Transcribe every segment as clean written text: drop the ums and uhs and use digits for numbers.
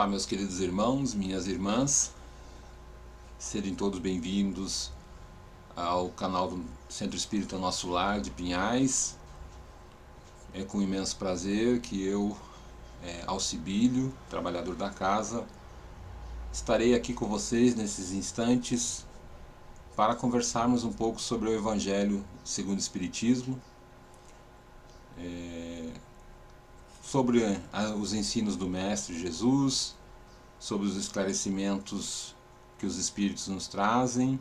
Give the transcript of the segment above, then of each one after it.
Olá, meus queridos irmãos, minhas irmãs, sejam todos bem-vindos ao canal do Centro Espírita Nosso Lar de Pinhais. É com imenso prazer que eu, Alcibílio, trabalhador da casa, estarei aqui com vocês nesses instantes para conversarmos um pouco sobre o Evangelho segundo o Espiritismo, sobre os ensinos do Mestre Jesus, sobre os esclarecimentos que os Espíritos nos trazem,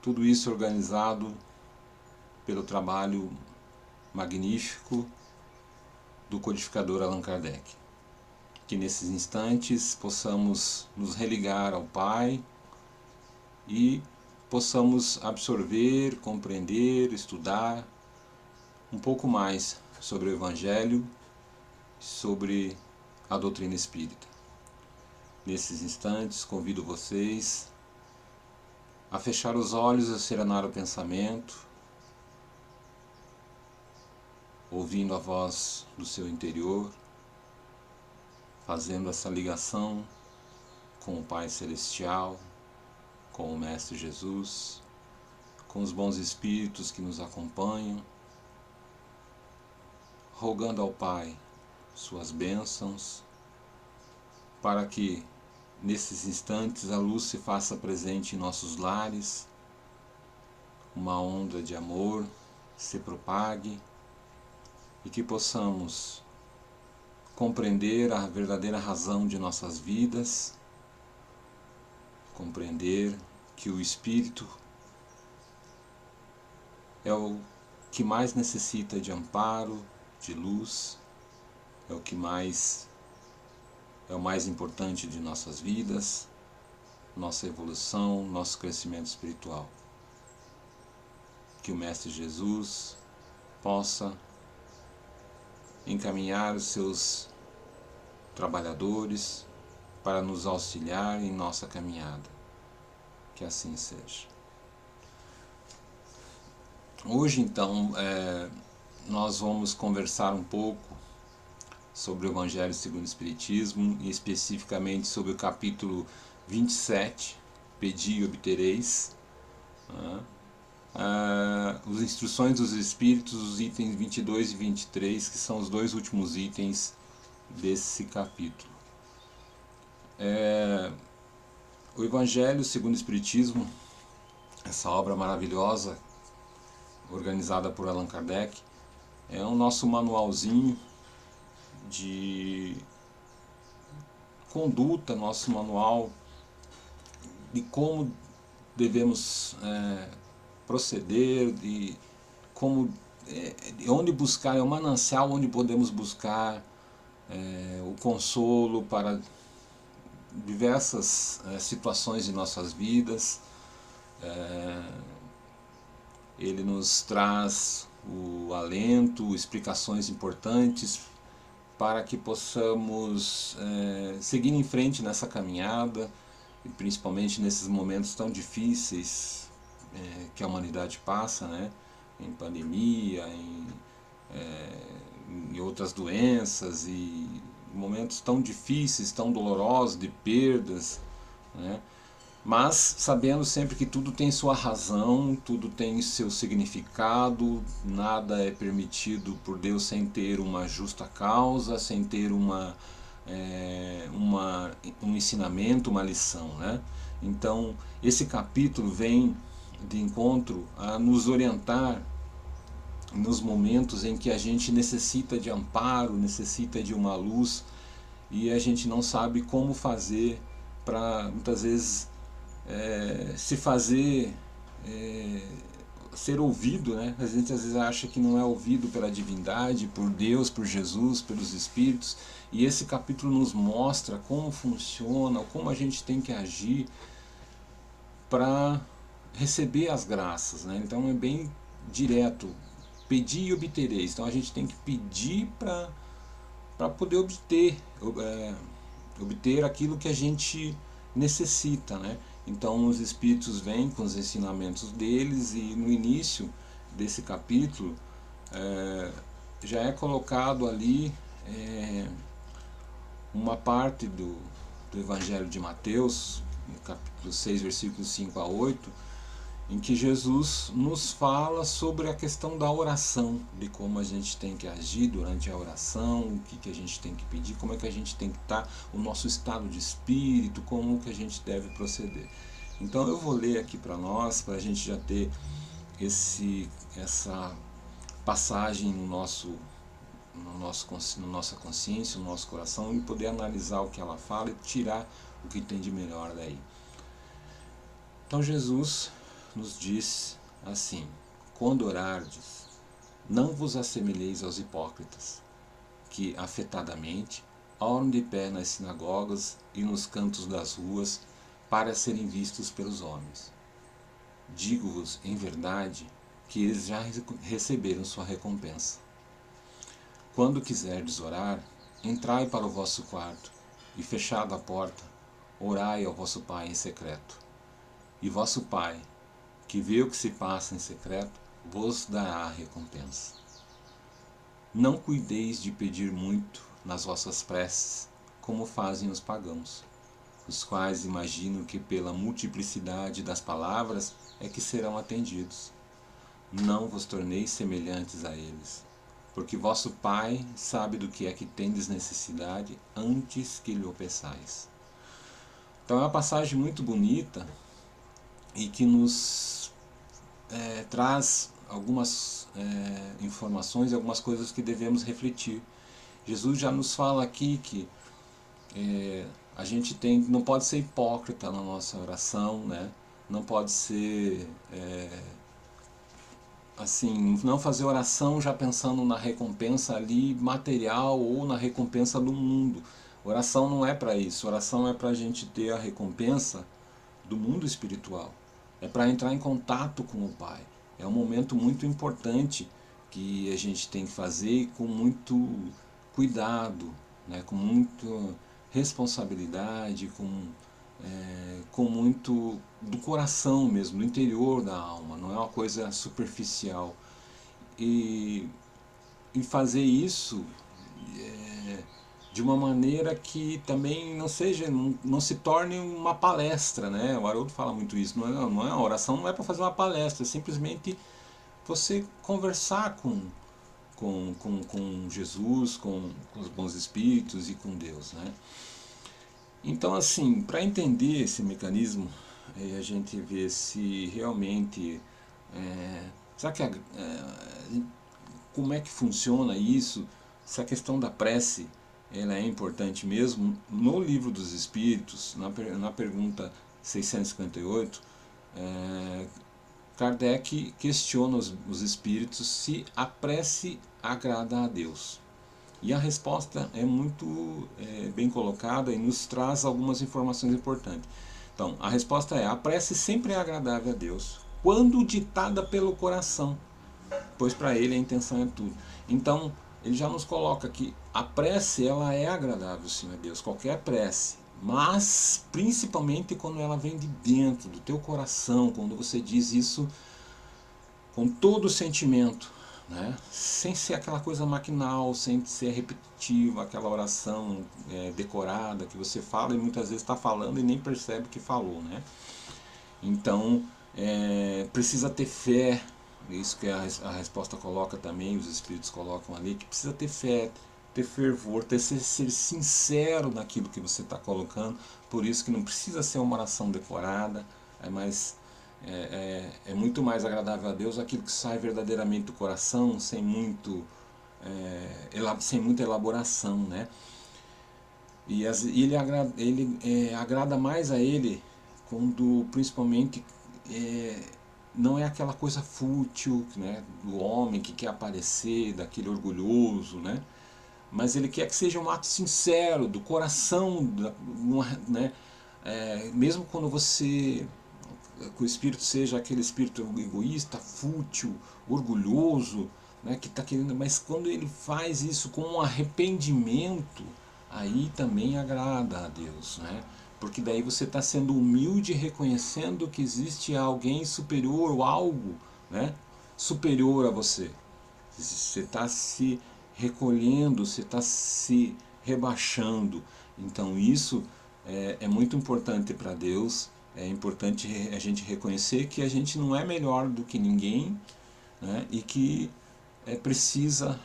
tudo isso organizado pelo trabalho magnífico do codificador Allan Kardec. Que nesses instantes possamos nos religar ao Pai e possamos absorver, compreender, estudar um pouco mais sobre o Evangelho, sobre a doutrina espírita. Nesses instantes convido vocês a fechar os olhos e a serenar o pensamento, ouvindo a voz do seu interior, fazendo essa ligação com o Pai Celestial, com o Mestre Jesus, com os bons espíritos que nos acompanham, rogando ao Pai suas bênçãos, para que nesses instantes a luz se faça presente em nossos lares, uma onda de amor se propague e que possamos compreender a verdadeira razão de nossas vidas, compreender que o Espírito é o que mais necessita de amparo, de luz, é o mais importante de nossas vidas, nossa evolução, nosso crescimento espiritual. Que o Mestre Jesus possa encaminhar os seus trabalhadores para nos auxiliar em nossa caminhada. Que assim seja. Hoje, então, nós vamos conversar um pouco sobre o Evangelho segundo o Espiritismo, e especificamente sobre o capítulo 27, Pedi e obtereis, as instruções dos Espíritos, os itens 22 e 23, que são os dois últimos itens desse capítulo. O Evangelho segundo o Espiritismo, essa obra maravilhosa, organizada por Allan Kardec, é o nosso manualzinho de conduta, nosso manual de como devemos proceder, de onde buscar, é um manancial onde podemos buscar o consolo para diversas situações de nossas vidas. Ele nos traz o alento, explicações importantes para que possamos seguir em frente nessa caminhada, e principalmente nesses momentos tão difíceis que a humanidade passa, né? Em pandemia, em outras doenças, e momentos tão difíceis, tão dolorosos, de perdas, né? Mas sabendo sempre que tudo tem sua razão, tudo tem seu significado, nada é permitido por Deus sem ter uma justa causa, sem ter um ensinamento, uma lição, né? Então esse capítulo vem de encontro a nos orientar nos momentos em que a gente necessita de amparo, necessita de uma luz, e a gente não sabe como fazer para, muitas vezes, se fazer ser ouvido, né? A gente às vezes acha que não é ouvido pela divindade, por Deus, por Jesus, pelos Espíritos, e esse capítulo nos mostra como funciona, como a gente tem que agir para receber as graças, né? Então é bem direto, pedi e obtereis. Então a gente tem que pedir para poder obter aquilo que a gente necessita, né? Então os Espíritos vêm com os ensinamentos deles, e no início desse capítulo já é colocado ali uma parte do Evangelho de Mateus, no capítulo 6, versículos 5 a 8, em que Jesus nos fala sobre a questão da oração, de como a gente tem que agir durante a oração, o que a gente tem que pedir, como é que a gente tem que estar, o nosso estado de espírito, como que a gente deve proceder. Então eu vou ler aqui para nós, para a gente já ter essa passagem no nossa consciência, no nosso coração, e poder analisar o que ela fala e tirar o que tem de melhor daí. Então Jesus nos diz assim: quando orardes, não vos assemelheis aos hipócritas, que afetadamente oram de pé nas sinagogas e nos cantos das ruas, para serem vistos pelos homens. Digo-vos em verdade que eles já receberam sua recompensa. Quando quiserdes orar, entrai para o vosso quarto, e fechada a porta, orai ao vosso Pai em secreto. E vosso Pai, que vê o que se passa em secreto, vos dará a recompensa. Não cuideis de pedir muito nas vossas preces, como fazem os pagãos, os quais imaginam que pela multiplicidade das palavras é que serão atendidos. Não vos torneis semelhantes a eles, porque vosso Pai sabe do que é que tendes necessidade antes que lhe o peçais. Então é uma passagem muito bonita e que nos traz algumas informações e algumas coisas que devemos refletir. Jesus já nos fala aqui que a gente não pode ser hipócrita na nossa oração, né? Não pode ser assim, não fazer oração já pensando na recompensa ali material ou na recompensa do mundo. Oração não é para isso. Oração é para a gente ter a recompensa do mundo espiritual. É para entrar em contato com o Pai. É um momento muito importante que a gente tem que fazer com muito cuidado, né? Com muita responsabilidade, com muito do coração mesmo, do interior da alma, não é uma coisa superficial. E fazer isso de uma maneira que também não se torne uma palestra, né? O Haroldo fala muito isso, não é a oração não é para fazer uma palestra, é simplesmente você conversar com Jesus, com os bons espíritos e com Deus, né? Então, assim, para entender esse mecanismo, a gente vê se realmente será que como é que funciona isso, se a questão da prece ela é importante mesmo. No Livro dos Espíritos, na pergunta 658, Kardec questiona os espíritos se a prece agrada a Deus. E a resposta é muito bem colocada e nos traz algumas informações importantes. Então, a resposta é: a prece sempre é agradável a Deus, quando ditada pelo coração, pois para ele a intenção é tudo. Então, ele já nos coloca que a prece ela é agradável sim a Deus, qualquer prece, mas principalmente quando ela vem de dentro do teu coração, quando você diz isso com todo o sentimento, né? Sem ser aquela coisa maquinal, sem ser repetitiva, aquela oração decorada que você fala e muitas vezes está falando e nem percebe que falou, né? Então precisa ter fé, isso que a resposta coloca também, os espíritos colocam ali, que precisa ter fé, ter fervor, ser sincero naquilo que você está colocando. Por isso que não precisa ser uma oração decorada, é muito mais agradável a Deus aquilo que sai verdadeiramente do coração, sem muita elaboração, né? E ele agrada mais a ele quando, principalmente, não é aquela coisa fútil, né, do homem que quer aparecer, daquele orgulhoso, né? Mas ele quer que seja um ato sincero, do coração, né? Mesmo quando que o espírito seja aquele espírito egoísta, fútil, orgulhoso, né, que está querendo, mas quando ele faz isso com um arrependimento, aí também agrada a Deus, né? Porque daí você está sendo humilde, reconhecendo que existe alguém superior ou algo, né, superior a você. Você está se recolhendo, você está se rebaixando. Então isso é muito importante para Deus. É importante a gente reconhecer que a gente não é melhor do que ninguém, né? E que precisa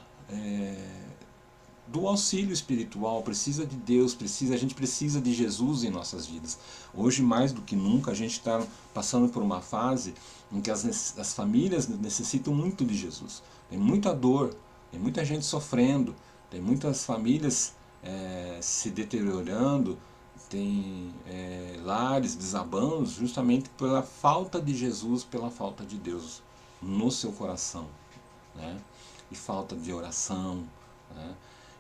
do auxílio espiritual, precisa de Deus, a gente precisa de Jesus em nossas vidas. Hoje, mais do que nunca, a gente está passando por uma fase em que as famílias necessitam muito de Jesus. Tem muita dor, tem muita gente sofrendo, tem muitas famílias se deteriorando, tem lares desabando justamente pela falta de Jesus, pela falta de Deus no seu coração, né? E falta de oração, né?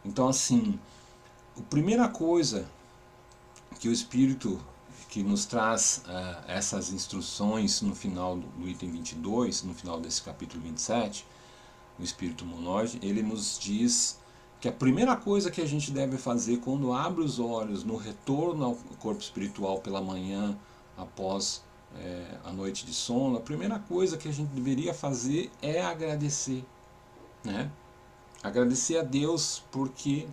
Então, assim, a primeira coisa que o Espírito que nos traz essas instruções no final do item 22, no final desse capítulo 27, o Espírito Monóide, ele nos diz que a primeira coisa que a gente deve fazer quando abre os olhos no retorno ao corpo espiritual pela manhã, após a noite de sono, a primeira coisa que a gente deveria fazer é agradecer, né? Agradecer a Deus porque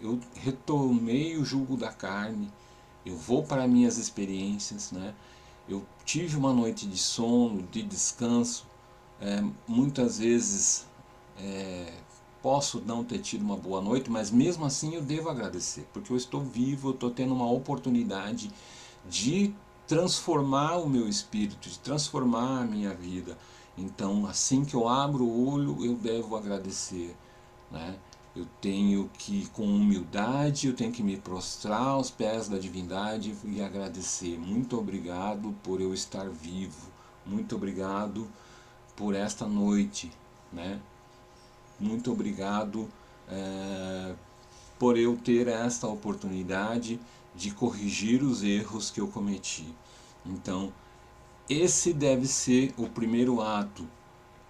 eu retomei o jugo da carne, eu vou para minhas experiências, né? Eu tive uma noite de sono, de descanso, muitas vezes posso não ter tido uma boa noite, mas mesmo assim eu devo agradecer, porque eu estou vivo, eu estou tendo uma oportunidade de transformar o meu espírito, de transformar a minha vida. Então, assim que eu abro o olho, eu devo agradecer, né? Eu tenho que, com humildade, eu tenho que me prostrar aos pés da divindade e agradecer. Muito obrigado por eu estar vivo. Muito obrigado por esta noite, né? Muito obrigado por eu ter esta oportunidade de corrigir os erros que eu cometi. Então, esse deve ser o primeiro ato.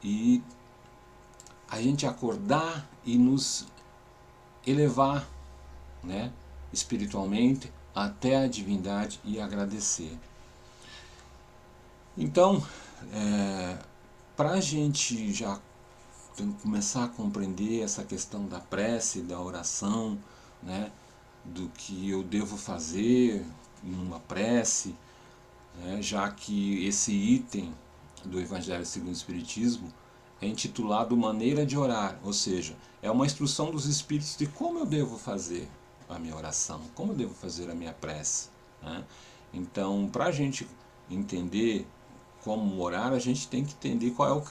E a gente acordar e nos elevar, né, espiritualmente até a divindade e agradecer. Então, para a gente já começar a compreender essa questão da prece, da oração, né, do que eu devo fazer em uma prece, né, já que esse item do Evangelho segundo o Espiritismo é intitulado Maneira de Orar, ou seja, é uma instrução dos Espíritos de como eu devo fazer a minha oração, como eu devo fazer a minha prece, né? Então, para a gente entender como orar, a gente tem que entender qual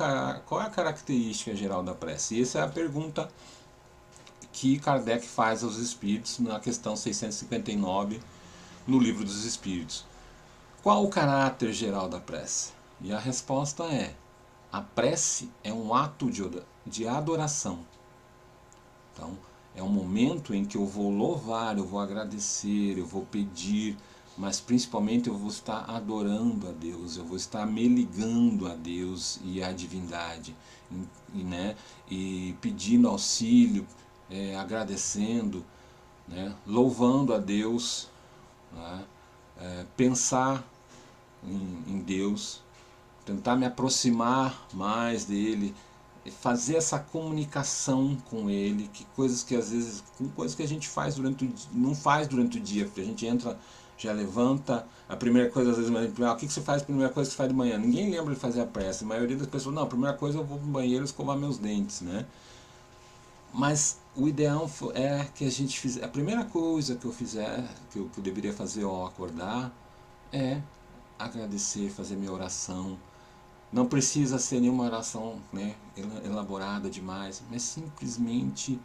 é a característica geral da prece. E essa é a pergunta que Kardec faz aos Espíritos na questão 659 no Livro dos Espíritos. Qual o caráter geral da prece? E a resposta é: a prece é um ato de adoração. Então, é um momento em que eu vou louvar, eu vou agradecer, eu vou pedir, mas principalmente eu vou estar adorando a Deus, eu vou estar me ligando a Deus e à divindade, né? E pedindo auxílio, agradecendo, né? Louvando a Deus, né? Pensar em Deus, tentar me aproximar mais dele, fazer essa comunicação com ele, que coisas que às vezes, coisas que a gente faz não faz durante o dia, porque a gente entra, já levanta, a primeira coisa às vezes, o que você faz, a primeira coisa que você faz de manhã? Ninguém lembra de fazer a prece, a maioria das pessoas, não, a primeira coisa eu vou pro banheiro escovar meus dentes, né? Mas o ideal é que a gente fizer, a primeira coisa que eu fizer, que eu deveria fazer ao acordar, é agradecer, fazer minha oração. Não precisa ser nenhuma oração, né, elaborada demais, mas simplesmente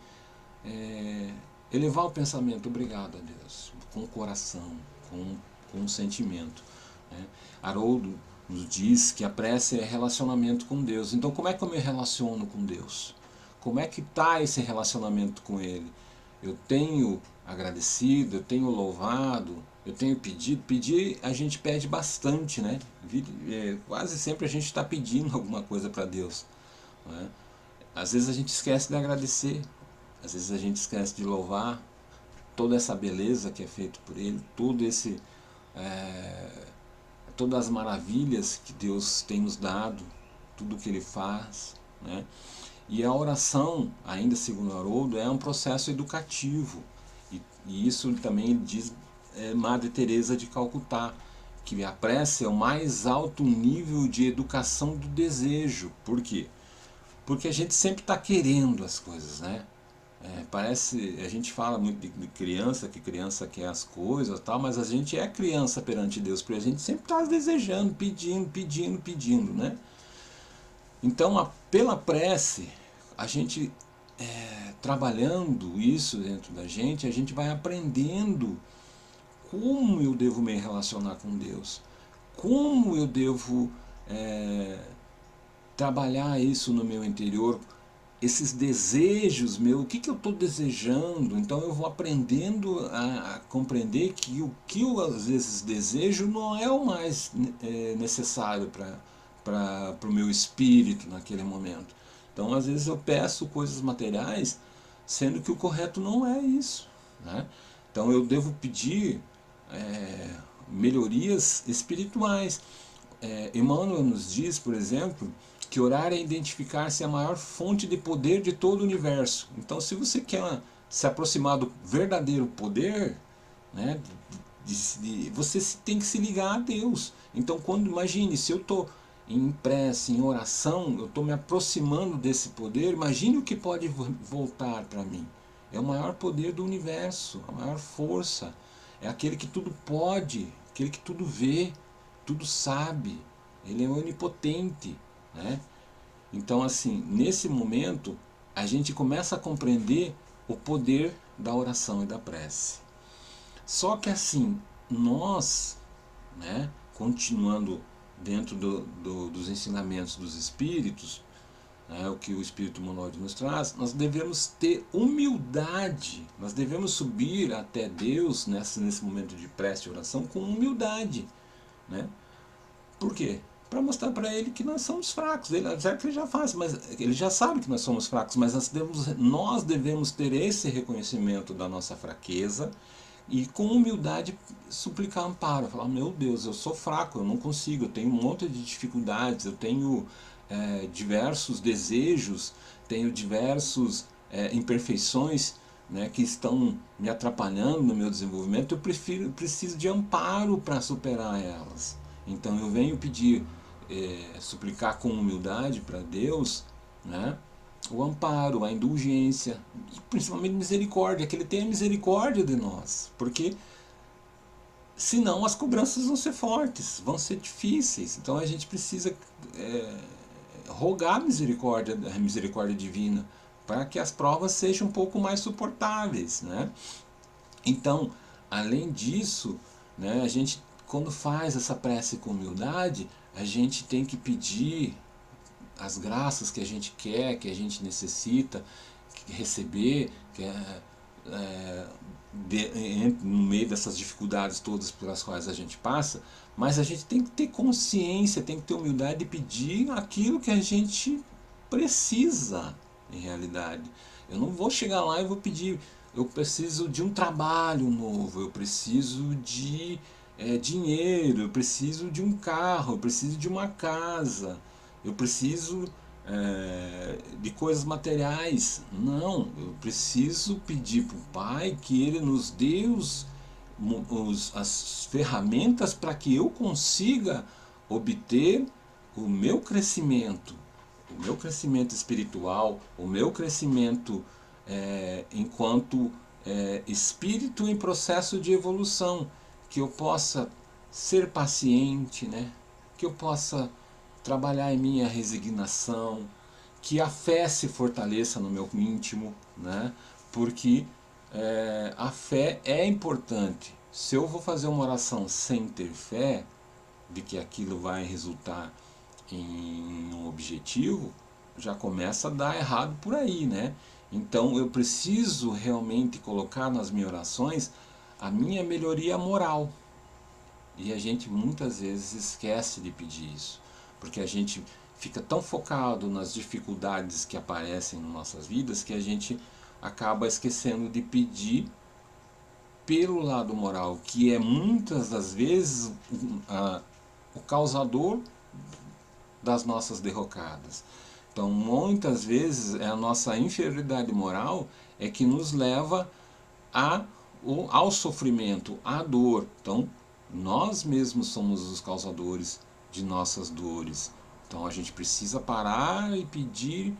elevar o pensamento, obrigado a Deus, com o coração, com o sentimento, né? Haroldo nos diz que a prece é relacionamento com Deus. Então, como é que eu me relaciono com Deus? Como é que está esse relacionamento com Ele? Eu tenho agradecido, eu tenho louvado, eu tenho pedido. Pedir, a gente pede bastante, né? Quase sempre a gente está pedindo alguma coisa para Deus, né? Às vezes a gente esquece de agradecer, às vezes a gente esquece de louvar toda essa beleza que é feita por Ele, todas as maravilhas que Deus tem nos dado, tudo que Ele faz, né? E a oração, ainda segundo Haroldo, é um processo educativo. E isso também diz Madre Teresa de Calcutá, que a prece é o mais alto nível de educação do desejo. Por quê? Porque a gente sempre está querendo as coisas, né? Parece, a gente fala muito de criança, que criança quer as coisas e tal, mas a gente é criança perante Deus, porque a gente sempre está desejando, pedindo, pedindo, pedindo, né? Então, pela prece, a gente trabalhando isso dentro da gente, a gente vai aprendendo como eu devo me relacionar com Deus, como eu devo trabalhar isso no meu interior, esses desejos meus, o que eu estou desejando. Então eu vou aprendendo a compreender que o que eu às vezes desejo não é o mais necessário para o meu espírito naquele momento. Então às vezes eu peço coisas materiais, sendo que o correto não é isso, né? Então eu devo pedir melhorias espirituais. Emmanuel nos diz, por exemplo, que orar é identificar-se a maior fonte de poder de todo o universo. Então, se você quer se aproximar do verdadeiro poder, né, você tem que se ligar a Deus. Então, quando imagine, se eu estou em prece, em oração, eu estou me aproximando desse poder, imagine o que pode voltar para mim. É o maior poder do universo, a maior força. É aquele que tudo pode, aquele que tudo vê, tudo sabe. Ele é onipotente, né? Então, assim, nesse momento, a gente começa a compreender o poder da oração e da prece. Só que assim, nós, né, continuando dentro dos ensinamentos dos espíritos, né, o que o Espírito Monóide nos traz, nós devemos ter humildade, nós devemos subir até Deus nesse momento de prece e oração com humildade, né? Por quê? Para mostrar para ele que nós somos fracos. Ele, apesar que ele já faz, mas ele já sabe que nós somos fracos, mas nós devemos ter esse reconhecimento da nossa fraqueza e com humildade suplicar amparo. Falar, meu Deus, eu sou fraco, eu não consigo, eu tenho um monte de dificuldades, eu tenho diversos desejos, tenho diversos imperfeições, né, que estão me atrapalhando no meu desenvolvimento. Eu preciso de amparo para superar elas. Então eu venho pedir, suplicar com humildade para Deus, né, o amparo, a indulgência e principalmente misericórdia, que Ele tenha misericórdia de nós, porque senão as cobranças vão ser fortes, vão ser difíceis. Então a gente precisa rogar a misericórdia divina para que as provas sejam um pouco mais suportáveis, né? Então, além disso, né, a gente, quando faz essa prece com humildade, a gente tem que pedir as graças que a gente quer, que a gente necessita receber, no meio dessas dificuldades todas pelas quais a gente passa, mas a gente tem que ter consciência, tem que ter humildade de pedir aquilo que a gente precisa em realidade. Eu não vou chegar lá e vou pedir, eu preciso de um trabalho novo, eu preciso de dinheiro, eu preciso de um carro, eu preciso de uma casa, eu preciso de coisas materiais. Não, eu preciso pedir para o Pai que Ele nos dê as ferramentas para que eu consiga obter o meu crescimento espiritual, o meu crescimento enquanto espírito em processo de evolução, que eu possa ser paciente, né? Que eu possa trabalhar em minha resignação, que a fé se fortaleça no meu íntimo, né? Porque a fé é importante. Se eu vou fazer uma oração sem ter fé de que aquilo vai resultar em um objetivo, já começa a dar errado por aí, né? Então eu preciso realmente colocar nas minhas orações a minha melhoria moral. E a gente muitas vezes esquece de pedir isso, porque a gente fica tão focado nas dificuldades que aparecem em nossas vidas que a gente acaba esquecendo de pedir pelo lado moral, que é muitas das vezes o causador das nossas derrocadas. Então, muitas vezes, a nossa inferioridade moral é que nos leva a ao sofrimento, à dor. Então, nós mesmos somos os causadores de nossas dores. Então, a gente precisa parar e pedir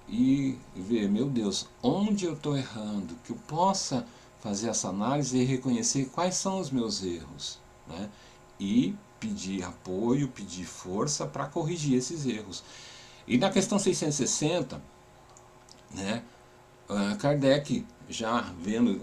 e ver, meu Deus, onde eu estou errando, que eu possa fazer essa análise e reconhecer quais são os meus erros, né? E pedir apoio, pedir força para corrigir esses erros. E na questão 660, né, Kardec já vendo,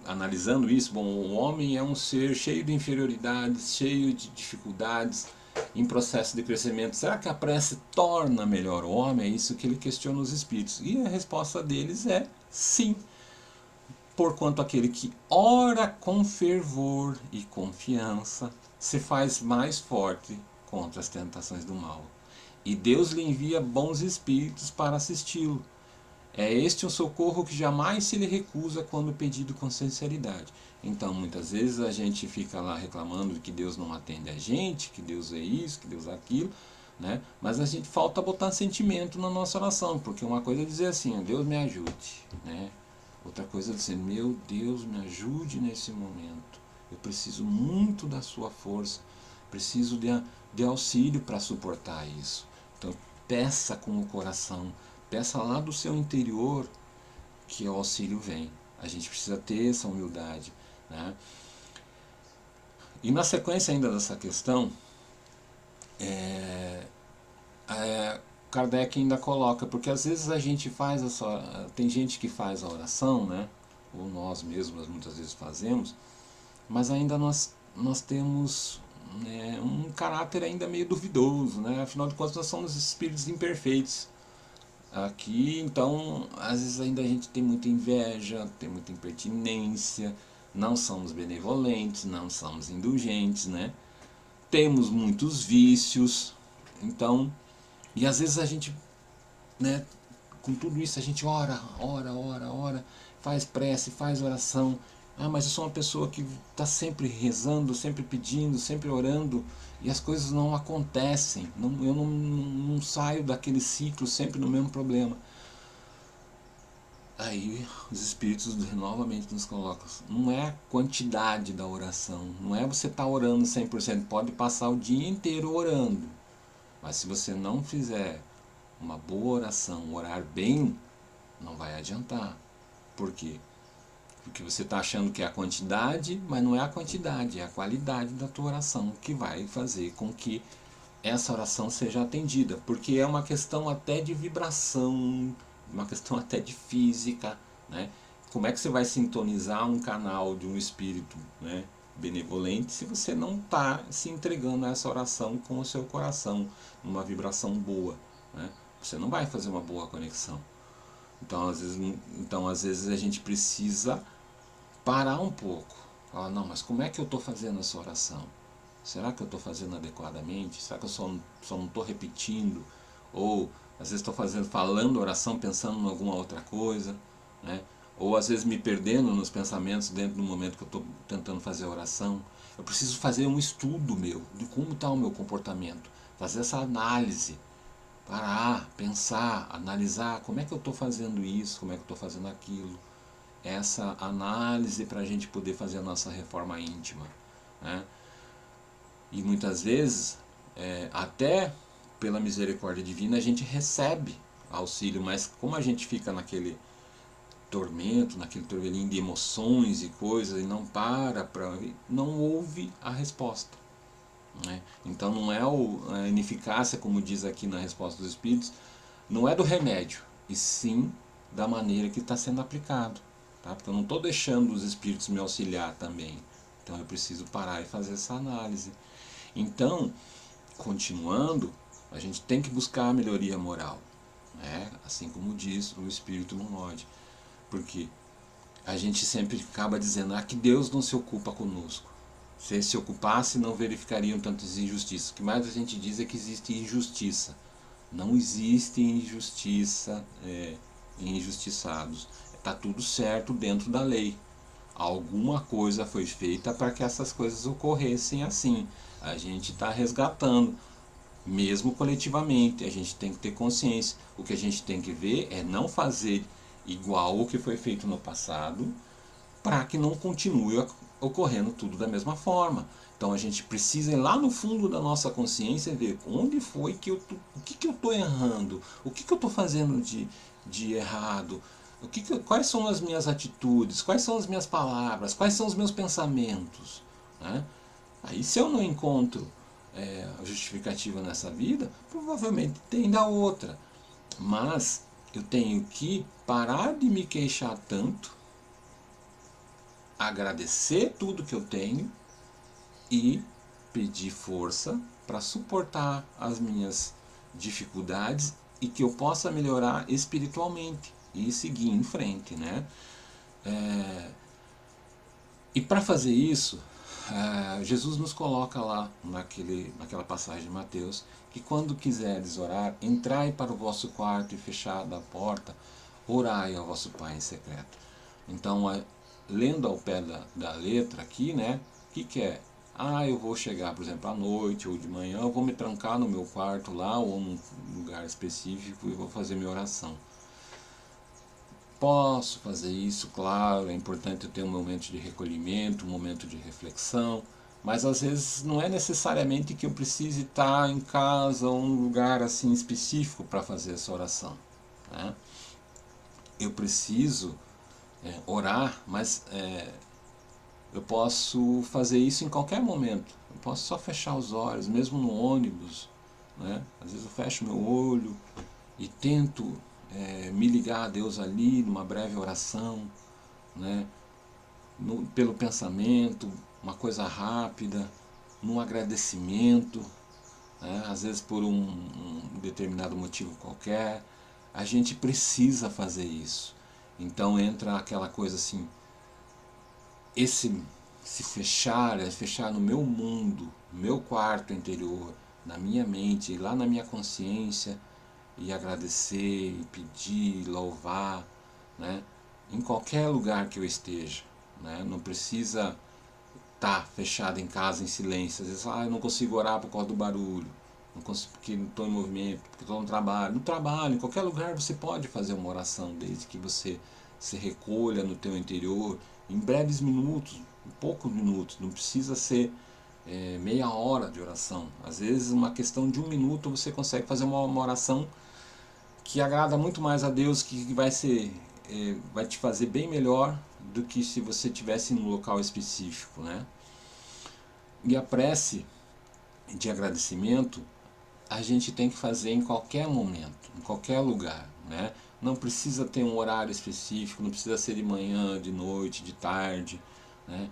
analisando isso, bom, o homem é um ser cheio de inferioridades, cheio de dificuldades, em processo de crescimento. Será que a prece torna melhor o homem? É isso que ele questiona os espíritos. E a resposta deles é sim. Porquanto aquele que ora com fervor e confiança se faz mais forte contra as tentações do mal. E Deus lhe envia bons espíritos para assisti-lo. É este um socorro que jamais se lhe recusa quando pedido com sinceridade. Então, muitas vezes a gente fica lá reclamando que Deus não atende a gente, que Deus é isso, que Deus é aquilo, né? Mas a gente falta botar sentimento na nossa oração, porque uma coisa é dizer assim, Deus me ajude, né? Outra coisa é dizer, meu Deus, me ajude nesse momento. Eu preciso muito da sua força, preciso de auxílio para suportar isso. Então, peça com o coração, peça lá do seu interior que o auxílio vem. A gente precisa ter essa humildade, né? E na sequência ainda dessa questão, Kardec ainda coloca, porque às vezes a gente faz tem gente que faz a oração, né? Ou nós mesmos muitas vezes fazemos, mas ainda nós temos, né, um caráter ainda meio duvidoso, né? Afinal de contas nós somos espíritos imperfeitos aqui, então às vezes ainda a gente tem muita inveja, tem muita impertinência, não somos benevolentes, não somos indulgentes, né? Temos muitos vícios, então, e às vezes a gente, né, com tudo isso a gente ora, faz prece, faz oração. Mas eu sou uma pessoa que está sempre rezando, sempre pedindo, sempre orando, e as coisas não acontecem. Eu não saio daquele ciclo, sempre no mesmo problema. Aí os espíritos novamente nos colocam, não é a quantidade da oração, não é você estar orando 100%, pode passar o dia inteiro orando, mas se você não fizer uma boa oração, orar bem, não vai adiantar. Por quê? Porque você está achando que é a quantidade, mas não é a quantidade, é a qualidade da tua oração que vai fazer com que essa oração seja atendida. Porque é uma questão até de vibração, uma questão até de física, né? Como é que você vai sintonizar um canal de um espírito, né, benevolente se você não está se entregando a essa oração com o seu coração, numa vibração boa, né? Você não vai fazer uma boa conexão. Então, às vezes a gente precisa parar um pouco. Falar, não, mas como é que eu estou fazendo essa oração? Será que eu estou fazendo adequadamente? Será que eu só não estou repetindo? Ou às vezes estou falando oração pensando em alguma outra coisa, né? Ou às vezes me perdendo nos pensamentos dentro do momento que eu estou tentando fazer a oração. Eu preciso fazer um estudo meu, de como está o meu comportamento. Fazer essa análise. Parar, pensar, analisar como é que eu estou fazendo isso, como é que eu estou fazendo aquilo. Essa análise para a gente poder fazer a nossa reforma íntima, né? E muitas vezes, até pela misericórdia divina, a gente recebe auxílio, mas como a gente fica naquele tormento, naquele turvelinho de emoções e coisas, e não não ouve a resposta, né? Então não é a ineficácia, como diz aqui na resposta dos Espíritos, não é do remédio, e sim da maneira que está sendo aplicado, tá? Porque eu não estou deixando os Espíritos me auxiliar também, então eu preciso parar e fazer essa análise. Então, continuando, a gente tem que buscar a melhoria moral, né? Assim como diz o Espírito Monode, porque a gente sempre acaba dizendo que Deus não se ocupa conosco. Se ele se ocupasse, não verificariam tantas injustiças. O que mais a gente diz é que existe injustiça. Não existe injustiça em injustiçados. Está tudo certo dentro da lei. Alguma coisa foi feita para que essas coisas ocorressem assim. A gente está resgatando, mesmo coletivamente. A gente tem que ter consciência. O que a gente tem que ver é não fazer igual o que foi feito no passado, para que não continue ocorrendo tudo da mesma forma. Então a gente precisa ir lá no fundo da nossa consciência e ver onde foi que o que eu estou errando, o que eu estou fazendo de errado, quais são as minhas atitudes, quais são as minhas palavras, quais são os meus pensamentos, né? Aí se eu não encontro a justificativa nessa vida, provavelmente tem da outra. Mas eu tenho que parar de me queixar tanto, agradecer tudo que eu tenho e pedir força para suportar as minhas dificuldades e que eu possa melhorar espiritualmente e seguir em frente, né? E para fazer isso, Jesus nos coloca lá naquela passagem de Mateus, que quando quiseres orar, entrai para o vosso quarto e fechada a porta, orai ao vosso Pai em secreto. Então, lendo ao pé da letra aqui, né, o que é? Eu vou chegar, por exemplo, à noite ou de manhã, eu vou me trancar no meu quarto lá, ou num lugar específico, e vou fazer minha oração. Posso fazer isso, claro, é importante eu ter um momento de recolhimento, um momento de reflexão, mas às vezes não é necessariamente que eu precise estar em casa ou um lugar assim específico para fazer essa oração, né? Eu preciso orar, mas eu posso fazer isso em qualquer momento. Eu posso só fechar os olhos, mesmo no ônibus, né? Às vezes eu fecho meu olho e tento me ligar a Deus ali numa breve oração, né? Pelo pensamento, uma coisa rápida, num agradecimento, né? Às vezes por um determinado motivo qualquer. A gente precisa fazer isso. Então entra aquela coisa assim, esse se fechar, é fechar no meu mundo, no meu quarto interior, na minha mente, lá na minha consciência, e agradecer, e pedir, louvar, né? Em qualquer lugar que eu esteja, né? Não precisa estar fechado em casa em silêncio. Às vezes, eu não consigo orar por causa do barulho, não consigo, porque não estou em movimento, porque estou no trabalho. No trabalho, em qualquer lugar você pode fazer uma oração, desde que você se recolha no teu interior, em breves minutos, em poucos minutos, não precisa ser meia hora de oração. Às vezes, uma questão de 1 minuto você consegue fazer uma oração que agrada muito mais a Deus, que vai te fazer bem melhor do que se você estivesse num local específico, né? E a prece de agradecimento a gente tem que fazer em qualquer momento, em qualquer lugar, né? Não precisa ter um horário específico, não precisa ser de manhã, de noite, de tarde, né?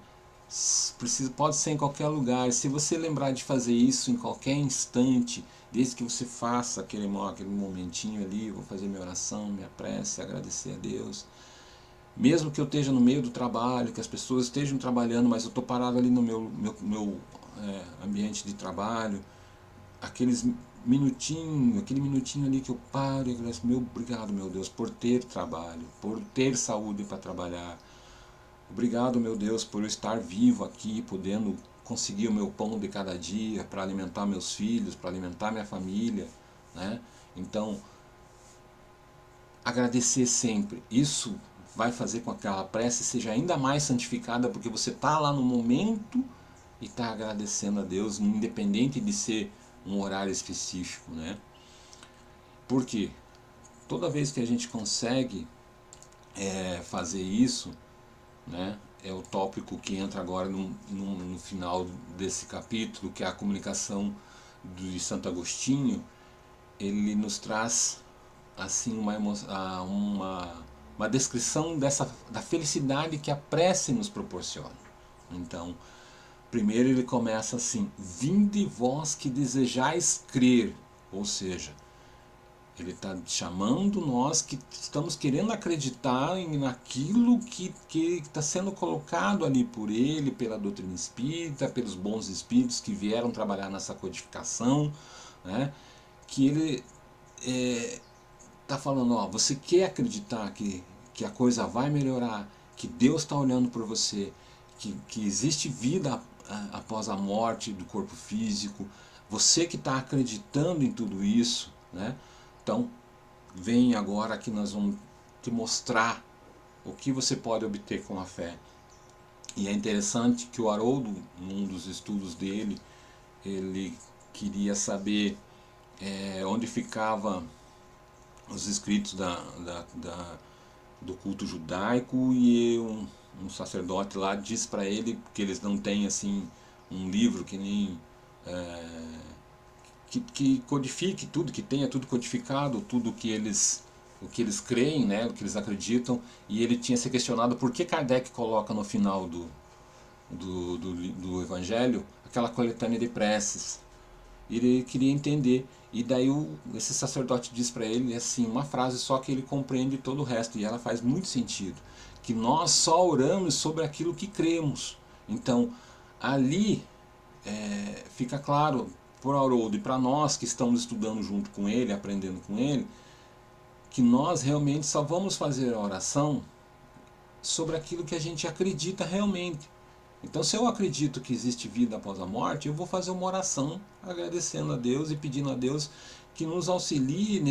Pode ser em qualquer lugar. Se você lembrar de fazer isso em qualquer instante, desde que você faça aquele momentinho ali, vou fazer minha oração, minha prece, agradecer a Deus. Mesmo que eu esteja no meio do trabalho, que as pessoas estejam trabalhando, mas eu estou parado ali no meu ambiente de trabalho, aquele minutinho ali que eu paro e agradeço, obrigado, meu Deus, por ter trabalho, por ter saúde para trabalhar. Obrigado, meu Deus, por eu estar vivo aqui, podendo conseguir o meu pão de cada dia para alimentar meus filhos, para alimentar minha família, né? Então, agradecer sempre. Isso vai fazer com que aquela prece seja ainda mais santificada, porque você está lá no momento e está agradecendo a Deus, independente de ser um horário específico, né? Por quê? Toda vez que a gente consegue fazer isso, né, é o tópico que entra agora no final desse capítulo, que é a comunicação de Santo Agostinho. Ele nos traz assim uma descrição da felicidade que a prece nos proporciona. Então, primeiro ele começa assim: vinde vós que desejais crer, ou seja, ele está chamando nós que estamos querendo acreditar naquilo que está sendo colocado ali por ele, pela doutrina espírita, pelos bons espíritos que vieram trabalhar nessa codificação, né? Que ele está falando, você quer acreditar que a coisa vai melhorar, que Deus está olhando por você, que existe vida após a morte do corpo físico, você que está acreditando em tudo isso, né? Então, vem agora que nós vamos te mostrar o que você pode obter com a fé. E é interessante que o Haroldo, num dos estudos dele, ele queria saber onde ficava os escritos do culto judaico, e um sacerdote lá disse para ele que eles não têm assim um livro que nem que codifique tudo, que tenha tudo codificado, tudo o que eles creem, né, o que eles acreditam. E ele tinha se questionado por que Kardec coloca no final do Evangelho aquela coletânea de preces. Ele queria entender. E daí esse sacerdote diz para ele assim, uma frase só que ele compreende todo o resto, e ela faz muito sentido, que nós só oramos sobre aquilo que cremos. Então, ali fica claro para o Haroldo e para nós que estamos estudando junto com ele, aprendendo com ele, que nós realmente só vamos fazer a oração sobre aquilo que a gente acredita realmente. Então, se eu acredito que existe vida após a morte, eu vou fazer uma oração agradecendo a Deus e pedindo a Deus que nos auxilie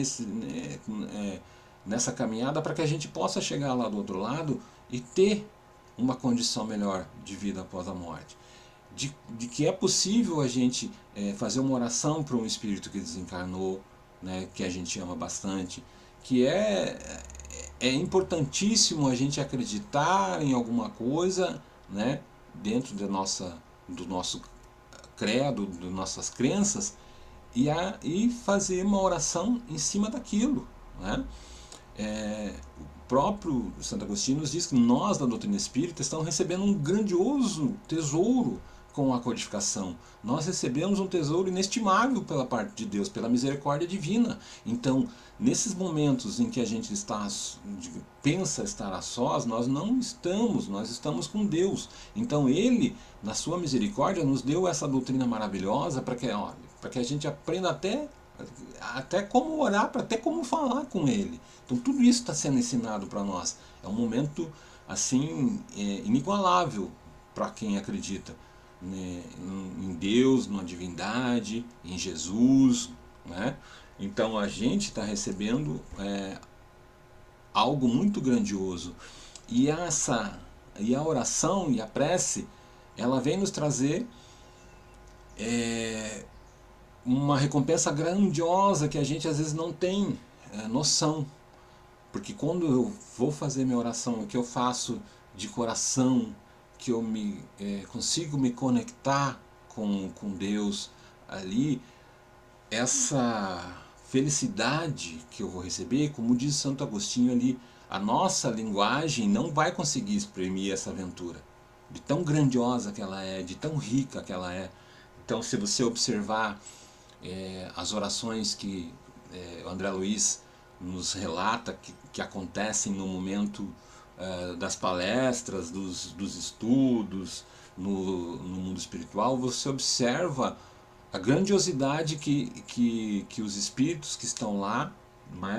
nessa caminhada, para que a gente possa chegar lá do outro lado e ter uma condição melhor de vida após a morte. De que é possível a gente fazer uma oração para um espírito que desencarnou, né, que a gente ama bastante, que é importantíssimo a gente acreditar em alguma coisa, né, dentro do nosso credo, das nossas crenças, e fazer uma oração em cima daquilo, né? O próprio Santo Agostinho nos diz que nós, da doutrina espírita, estamos recebendo um grandioso tesouro com a codificação. Nós recebemos um tesouro inestimável pela parte de Deus, pela misericórdia divina. Então, nesses momentos em que a gente pensa estar a sós, nós não estamos, nós estamos com Deus. Então, Ele, na sua misericórdia, nos deu essa doutrina maravilhosa para que a gente aprenda até como orar, até como falar com Ele. Então tudo isso está sendo ensinado para nós. É um momento assim inigualável para quem acredita, né, em Deus, na divindade, em Jesus, né? Então a gente está recebendo algo muito grandioso, e a oração e a prece, ela vem nos trazer uma recompensa grandiosa que a gente às vezes não tem noção. Porque quando eu vou fazer minha oração, que eu faço de coração, que eu consigo me conectar com Deus ali, essa felicidade que eu vou receber, como diz Santo Agostinho ali, a nossa linguagem não vai conseguir exprimir essa aventura, de tão grandiosa que ela é, de tão rica que ela é. Então, se você observar as orações que o André Luiz nos relata que acontecem no momento das palestras, dos estudos no mundo espiritual, você observa a grandiosidade que os espíritos que estão lá,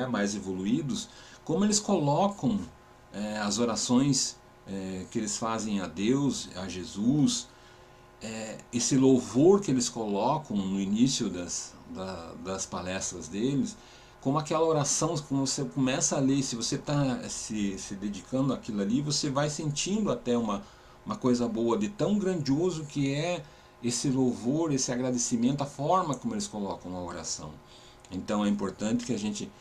mais evoluídos, como eles colocam as orações que eles fazem a Deus, a Jesus, esse louvor que eles colocam no início das palestras deles, como aquela oração, como você começa a ler, se você está se dedicando àquilo ali, você vai sentindo até uma coisa boa, de tão grandioso que é esse louvor, esse agradecimento, a forma como eles colocam a oração. Então é importante que a gente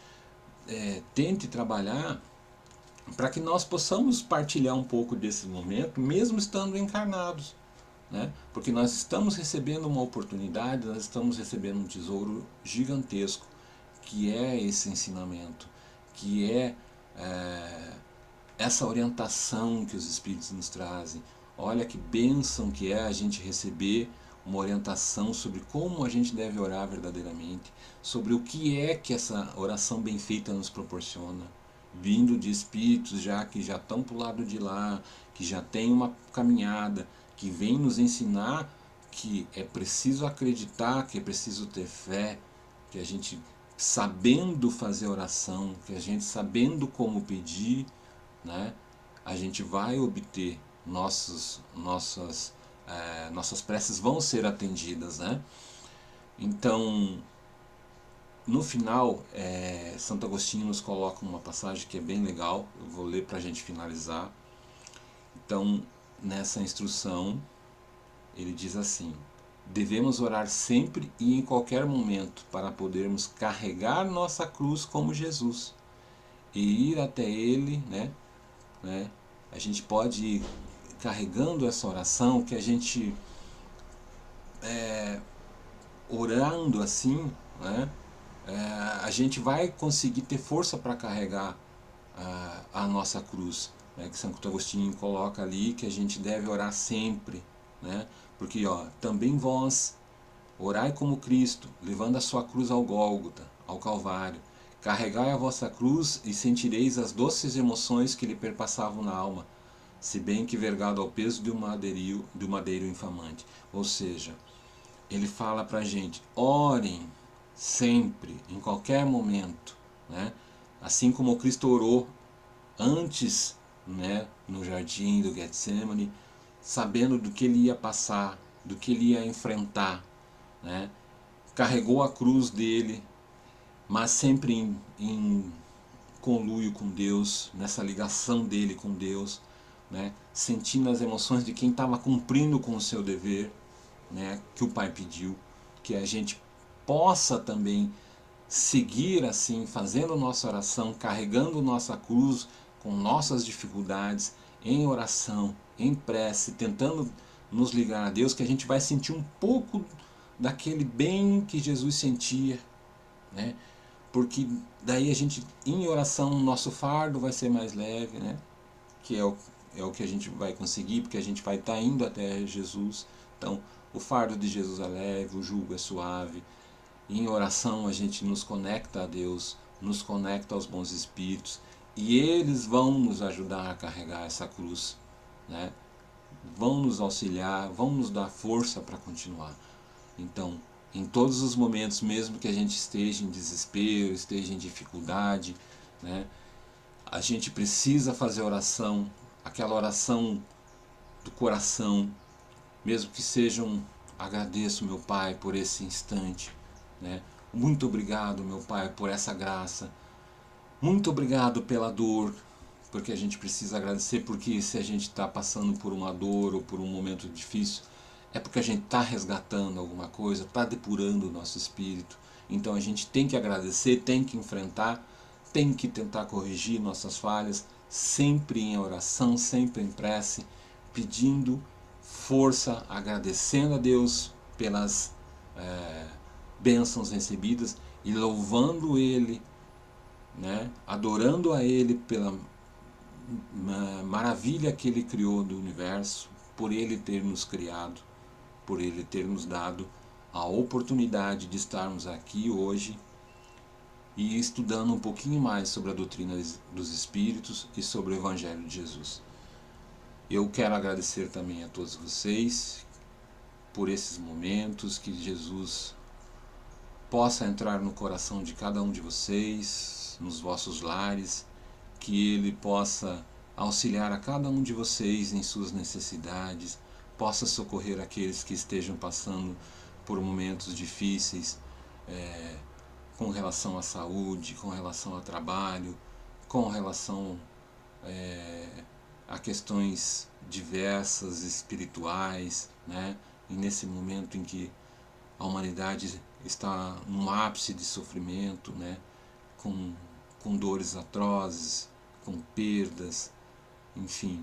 tente trabalhar para que nós possamos partilhar um pouco desse momento, mesmo estando encarnados, né? Porque nós estamos recebendo uma oportunidade, nós estamos recebendo um tesouro gigantesco, que é esse ensinamento, que essa orientação que os Espíritos nos trazem. Olha que bênção que é a gente receber uma orientação sobre como a gente deve orar verdadeiramente, sobre o que essa oração bem feita nos proporciona, vindo de espíritos que já estão para o lado de lá, que já tem uma caminhada, que vem nos ensinar que é preciso acreditar, que é preciso ter fé, que a gente sabendo fazer oração, que a gente sabendo como pedir, né, a gente vai obter nossas preces vão ser atendidas, né? Então, no final, Santo Agostinho nos coloca uma passagem que é bem legal, eu vou ler para a gente finalizar. Então, nessa instrução, ele diz assim: devemos orar sempre e em qualquer momento para podermos carregar nossa cruz como Jesus e ir até Ele, né? A gente pode ir carregando essa oração, que a gente orando assim, né? A gente vai conseguir ter força para carregar a nossa cruz, né? Que Santo Agostinho coloca ali que a gente deve orar sempre, né? Porque também vós orai como Cristo, levando a sua cruz ao Gólgota, ao Calvário. Carregai a vossa cruz e sentireis as doces emoções que lhe perpassavam na alma, se bem que vergado ao peso de um madeiro infamante. Ou seja, ele fala para a gente: orem sempre, em qualquer momento, né? Assim como Cristo orou antes, né, no jardim do Getsemane, sabendo do que ele ia passar, do que ele ia enfrentar, né? Carregou a cruz dele, mas sempre em conluio com Deus, nessa ligação dele com Deus, né? Sentindo as emoções de quem estava cumprindo com o seu dever, né? Que o Pai pediu, que a gente possa também seguir assim, fazendo nossa oração, carregando nossa cruz com nossas dificuldades, em oração, em prece, tentando nos ligar a Deus, que a gente vai sentir um pouco daquele bem que Jesus sentia, né? Porque daí a gente, em oração, o nosso fardo vai ser mais leve, né? Que é o que a gente vai conseguir, porque a gente vai estar indo até Jesus. Então, o fardo de Jesus é leve, o jugo é suave. E em oração a gente nos conecta a Deus, nos conecta aos bons espíritos, e eles vão nos ajudar a carregar essa cruz, né? Vão nos auxiliar, vão nos dar força para continuar. Então, em todos os momentos, mesmo que a gente esteja em desespero, esteja em dificuldade, né, a gente precisa fazer oração, aquela oração do coração, mesmo que seja agradeço, meu Pai, por esse instante, né? Muito obrigado, meu Pai, por essa graça. Muito obrigado pela dor, porque a gente precisa agradecer, porque se a gente está passando por uma dor ou por um momento difícil, é porque a gente está resgatando alguma coisa, está depurando o nosso espírito. Então a gente tem que agradecer, tem que enfrentar, tem que tentar corrigir nossas falhas, sempre em oração, sempre em prece, pedindo força, agradecendo a Deus pelas bênçãos recebidas e louvando Ele, né? Adorando a Ele pela maravilha que Ele criou do universo, por Ele ter nos criado, por Ele ter nos dado a oportunidade de estarmos aqui hoje e estudando um pouquinho mais sobre a doutrina dos Espíritos e sobre o Evangelho de Jesus. Eu quero agradecer também a todos vocês por esses momentos, que Jesus possa entrar no coração de cada um de vocês, nos vossos lares, que Ele possa auxiliar a cada um de vocês em suas necessidades, possa socorrer aqueles que estejam passando por momentos difíceis, com relação à saúde, com relação ao trabalho, com relação a questões diversas, espirituais, né? E nesse momento em que a humanidade está num ápice de sofrimento, né? com dores atrozes, com perdas, enfim,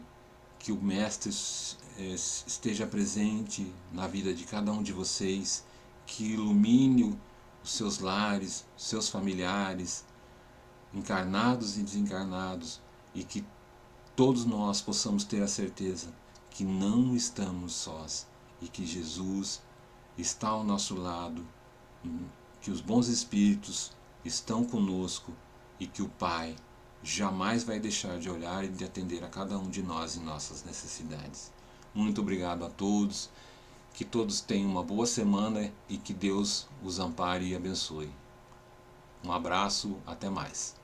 que o Mestre esteja presente na vida de cada um de vocês, que ilumine os seus lares, os seus familiares, encarnados e desencarnados, e que todos nós possamos ter a certeza que não estamos sós e que Jesus está ao nosso lado, que os bons espíritos estão conosco e que o Pai jamais vai deixar de olhar e de atender a cada um de nós em nossas necessidades. Muito obrigado a todos, que todos tenham uma boa semana e que Deus os ampare e abençoe. Um abraço, até mais.